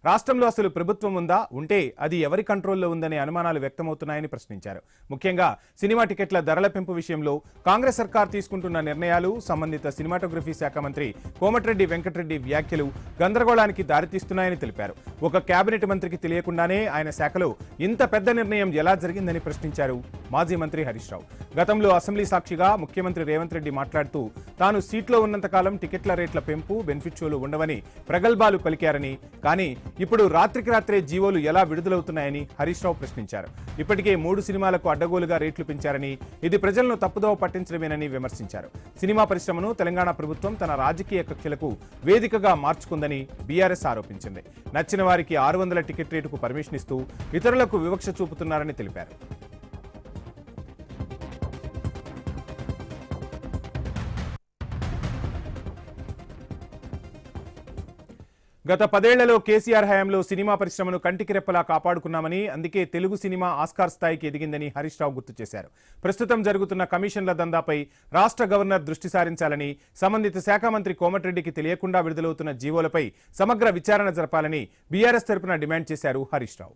రాష్ట్రంలో అసలు ప్రభుత్వం ఉందా, ఉంటే అది ఎవరి కంట్రోల్లో ఉందనే అనుమానాలు వ్యక్తమవుతున్నాయని ప్రశ్నించారు. ముఖ్యంగా సినిమా టికెట్ల ధరల పెంపు విషయంలో కాంగ్రెస్ సర్కార్ తీసుకుంటున్న నిర్ణయాలు, సంబంధిత సినిమాటోగ్రఫీ శాఖ మంత్రి కోమటిరెడ్డి వెంకటరెడ్డి వ్యాఖ్యలు గందరగోళానికి దారితీస్తున్నాయని తెలిపారు. ఒక కేబినెట్ మంత్రికి తెలియకుండానే ఆయన శాఖలో ఇంత పెద్ద నిర్ణయం ఎలా జరిగిందని ప్రశ్నించారు మాజీ మంత్రి హరీష్ రావు. గతంలో అసెంబ్లీ సాక్షిగా ముఖ్యమంత్రి రేవంత్ రెడ్డి మాట్లాడుతూ తాను సీట్లో ఉన్నంతకాలం టికెట్ల రేట్ల పెంపు, బెనిఫిట్ షోలు ఉండవని ప్రగల్భాలు పలికారని, కానీ ఇప్పుడు రాత్రికి రాత్రే జీవోలు ఎలా విడుదలవుతున్నాయని హరీష్ రావు ప్రశ్నించారు. ఇప్పటికే 3 సినిమాలకు అడ్డగోలుగా రేట్లు పెంచారని, ఇది ప్రజలను తప్పుదోవ పట్టించడమేనని విమర్శించారు. సినిమా పరిశ్రమను తెలంగాణ ప్రభుత్వం తన రాజకీయ కక్షలకు వేదికగా మార్చుకుందని బీఆర్ఎస్ ఆరోపించింది. నచ్చిన వారికి 600 టికెట్ రేటుకు పర్మిషన్ ఇస్తూ ఇతరులకు వివక్ష చూపుతున్నారని తెలిపారు. గత 10 ఏళ్లలో కేసీఆర్ హయాంలో సినిమా పరిశ్రమను కంటికి రెప్పలా కాపాడుకున్నామని, అందుకే తెలుగు సినిమా ఆస్కార్ స్థాయికి ఎదిగిందని హరీష్ రావు గుర్తు చేశారు. ప్రస్తుతం జరుగుతున్న కమిషన్ల దందాపై రాష్ట్ర గవర్నర్ దృష్టి సారించాలని, సంబంధిత శాఖ మంత్రి కోమటిరెడ్డికి తెలియకుండా విడుదలవుతున్న జీవోలపై సమగ్ర విచారణ జరపాలని బీఆర్ఎస్ తరపున డిమాండ్ చేశారు హరీష్ రావు.